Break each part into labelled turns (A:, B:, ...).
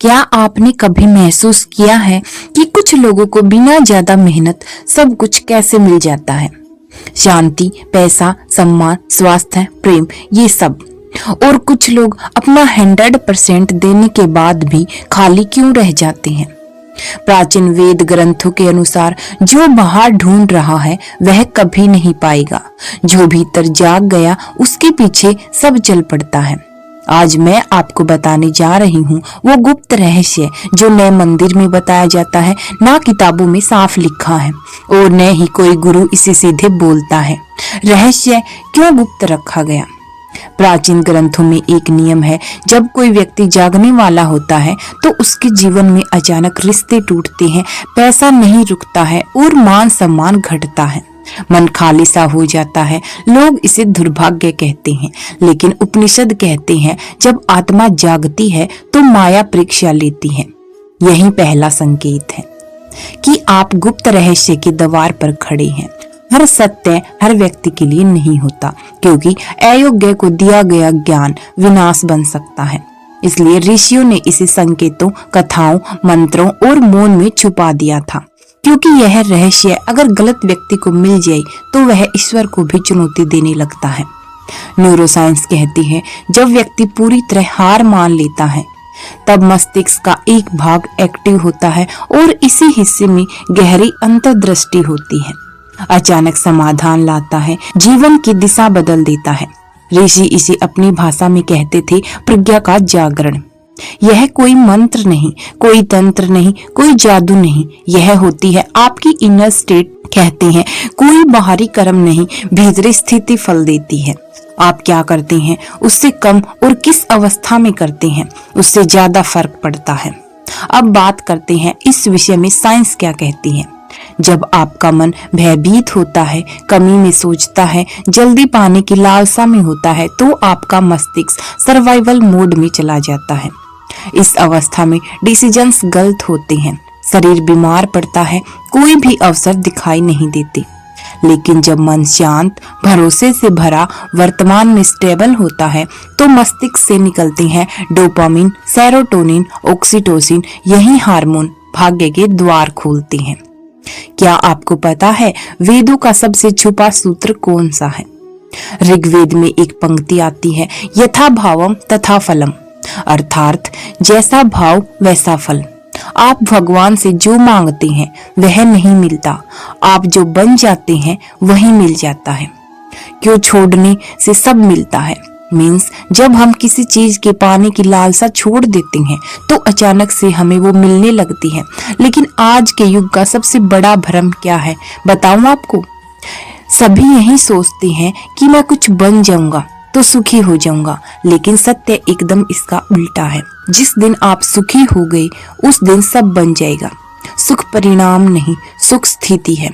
A: क्या आपने कभी महसूस किया है कि कुछ लोगों को बिना ज्यादा मेहनत सब कुछ कैसे मिल जाता है? शांति, पैसा, सम्मान, स्वास्थ्य, प्रेम, ये सब। और कुछ लोग अपना 100% देने के बाद भी खाली क्यों रह जाते हैं? प्राचीन वेद ग्रंथों के अनुसार जो बाहर ढूंढ रहा है वह कभी नहीं पाएगा। जो भीतर जाग गया उसके पीछे सब चल पड़ता है। आज मैं आपको बताने जा रही हूँ वो गुप्त रहस्य जो न मंदिर में बताया जाता है, ना किताबों में साफ लिखा है और न ही कोई गुरु इसे सीधे बोलता है। रहस्य क्यों गुप्त रखा गया? प्राचीन ग्रंथों में एक नियम है, जब कोई व्यक्ति जागने वाला होता है तो उसके जीवन में अचानक रिश्ते टूटते हैं, पैसा नहीं रुकता है और मान सम्मान घटता है। मन खाली सा हो जाता है। लोग इसे दुर्भाग्य कहते हैं, लेकिन उपनिषद कहते हैं जब आत्मा जागती है तो माया परीक्षा लेती है। यही पहला संकेत है कि आप गुप्त रहस्य के द्वार पर खड़े हैं। हर सत्य हर व्यक्ति के लिए नहीं होता, क्योंकि अयोग्य को दिया गया ज्ञान विनाश बन सकता है। इसलिए ऋषियों ने इसे संकेतों, कथाओं, मंत्रों और मौन में छुपा दिया था, क्योंकि यह रहस्य अगर गलत व्यक्ति को मिल जाए तो वह ईश्वर को भी चुनौती देने लगता है। न्यूरोसाइंस कहती है जब व्यक्ति पूरी तरह हार मान लेता है तब मस्तिष्क का एक भाग एक्टिव होता है और इसी हिस्से में गहरी अंतर्दृष्टि होती है। अचानक समाधान लाता है, जीवन की दिशा बदल देता है। ऋषि इसे अपनी भाषा में कहते थे प्रज्ञा का जागरण। यह कोई मंत्र नहीं, कोई तंत्र नहीं, कोई जादू नहीं, यह होती है आपकी इनर स्टेट। कहते हैं कोई बाहरी कर्म नहीं, भीतरी स्थिति फल देती है। आप क्या करते हैं उससे कम और किस अवस्था में करते हैं उससे ज्यादा फर्क पड़ता है। अब बात करते हैं इस विषय में साइंस क्या कहती है। जब आपका मन भयभीत होता है, कमी में सोचता है, जल्दी पाने की लालसा में होता है, तो आपका मस्तिष्क सर्वाइवल मोड में चला जाता है। इस अवस्था में डिसीजंस गलत होते हैं, शरीर बीमार पड़ता है, कोई भी अवसर दिखाई नहीं देते। लेकिन जब मन शांत, भरोसे से भरा, वर्तमान में स्टेबल होता है तो मस्तिष्क से निकलते हैं डोपामिन, सेरोटोनिन, ऑक्सीटोसिन। यही हार्मोन भाग्य के द्वार खोलते हैं। क्या आपको पता है वेदों का सबसे छुपा सूत्र कौन सा है? ऋग्वेद में एक पंक्ति आती है, यथा भावम तथा फलम, अर्थात जैसा भाव वैसा फल। आप भगवान से जो मांगते हैं वह नहीं मिलता, आप जो बन जाते हैं वही मिल जाता है। क्यों छोड़ने से सब मिलता है। मीन्स जब हम किसी चीज के पाने की लालसा छोड़ देते हैं तो अचानक से हमें वो मिलने लगती है। लेकिन आज के युग का सबसे बड़ा भ्रम क्या है बताऊं आपको? सभी यही सोचते हैं कि मैं कुछ बन जाऊंगा तो सुखी हो जाऊंगा, लेकिन सत्य एकदम इसका उल्टा है। जिस दिन आप सुखी हो गए उस दिन सब बन जाएगा। सुख परिणाम नहीं, सुख स्थिति है।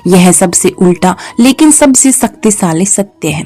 A: यह सबसे उल्टा लेकिन सबसे शक्तिशाली सत्य है।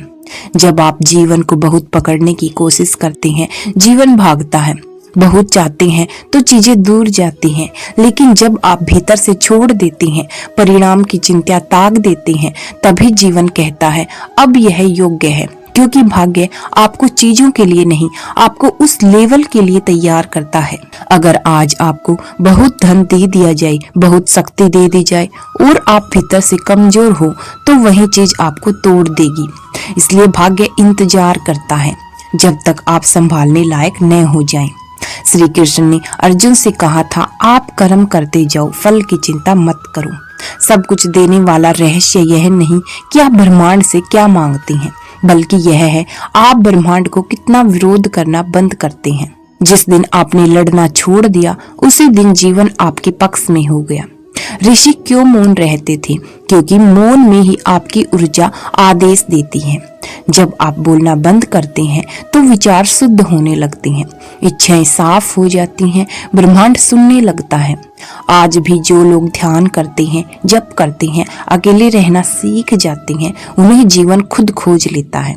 A: जब आप जीवन को बहुत पकड़ने की कोशिश करते हैं, जीवन भागता है। बहुत चाहते हैं तो चीजें दूर जाती हैं, लेकिन जब आप भीतर से छोड़ देते हैं, परिणाम की चिंता त्याग देते हैं, तभी जीवन कहता है अब यह योग्य है। क्योंकि भाग्य आपको चीजों के लिए नहीं, आपको उस लेवल के लिए तैयार करता है। अगर आज आपको बहुत धन दे दिया जाए, बहुत शक्ति दे दी जाए और आप भीतर से कमजोर हो तो वही चीज आपको तोड़ देगी। इसलिए भाग्य इंतजार करता है जब तक आप संभालने लायक न हो जाएं। श्री कृष्ण ने अर्जुन से कहा था, आप कर्म करते जाओ, फल की चिंता मत करो। सब कुछ देने वाला रहस्य यह नहीं कि आप ब्रह्मांड से क्या मांगते हैं, बल्कि यह है आप ब्रह्मांड को कितना विरोध करना बंद करते हैं। जिस दिन आपने लड़ना छोड़ दिया उसी दिन जीवन आपके पक्ष में हो गया। ऋषि क्यों मौन रहते थे? क्योंकि मौन में ही आपकी ऊर्जा आदेश देती है। जब आप बोलना बंद करते हैं तो विचार शुद्ध होने लगते हैं, इच्छाएं साफ हो जाती हैं, ब्रह्मांड सुनने लगता है। आज भी जो लोग ध्यान करते हैं, जप करते हैं, अकेले रहना सीख जाते हैं, उन्हें जीवन खुद खोज लेता है।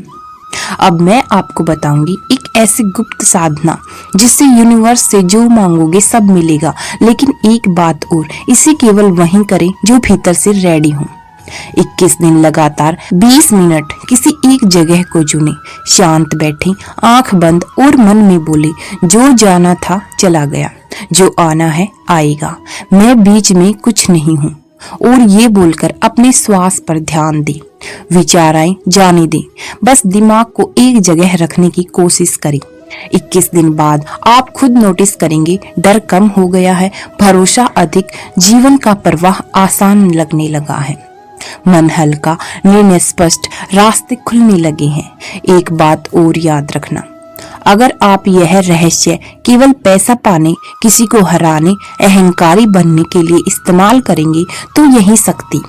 A: अब मैं आपको बताऊंगी एक ऐसी गुप्त साधना जिससे यूनिवर्स से जो मांगोगे सब मिलेगा। लेकिन एक बात और, इसे केवल वहीं करें जो भीतर से रेडी हो। 21 दिन लगातार 20 मिनट किसी एक जगह को चुने, शांत बैठे, आंख बंद और मन में बोले जो जाना था चला गया। जो आना है आएगा, मैं बीच में कुछ नहीं हूँ। और ये बोलकर अपने श्वास पर ध्यान दे, विचार आए जाने दे, बस दिमाग को एक जगह रखने की कोशिश करें। 21 दिन बाद आप खुद नोटिस करेंगे, डर कम हो गया है, भरोसा अधिक, जीवन का प्रवाह आसान लगने लगा है, मन हल्का, निर्णय स्पष्ट, रास्ते खुलने लगे हैं। एक बात और याद रखना, अगर आप यह रहस्य केवल पैसा पाने, किसी को हराने, अहंकारी बनने के लिए इस्तेमाल करेंगे तो यही शक्ति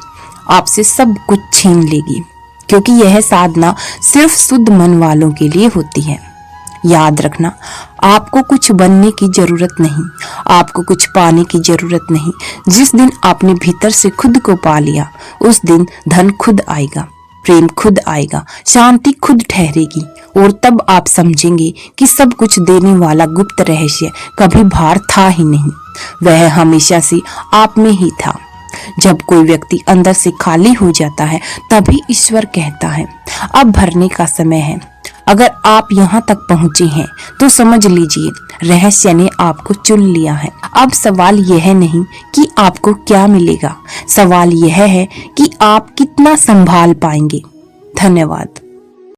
A: आपसे सब कुछ छीन लेगी, क्योंकि यह साधना सिर्फ शुद्ध मन वालों के लिए होती है। याद रखना, आपको कुछ बनने की जरूरत नहीं, आपको कुछ पाने की जरूरत नहीं। जिस दिन आपने भीतर से खुद को पा लिया, उस दिन धन खुद आएगा, प्रेम खुद आएगा, शांति खुद ठहरेगी। और तब आप समझेंगे कि सब कुछ देने वाला गुप्त रहस्य कभी बाहर था ही नहीं, वह हमेशा से आप में ही था। जब कोई व्यक्ति अंदर से खाली हो जाता है, तभी ईश्वर कहता है अब भरने का समय है। अगर आप यहाँ तक पहुँचे हैं तो समझ लीजिए रहस्य ने आपको चुन लिया है। अब सवाल यह नहीं कि आपको क्या मिलेगा, सवाल यह है कि आप कितना संभाल पाएंगे। धन्यवाद।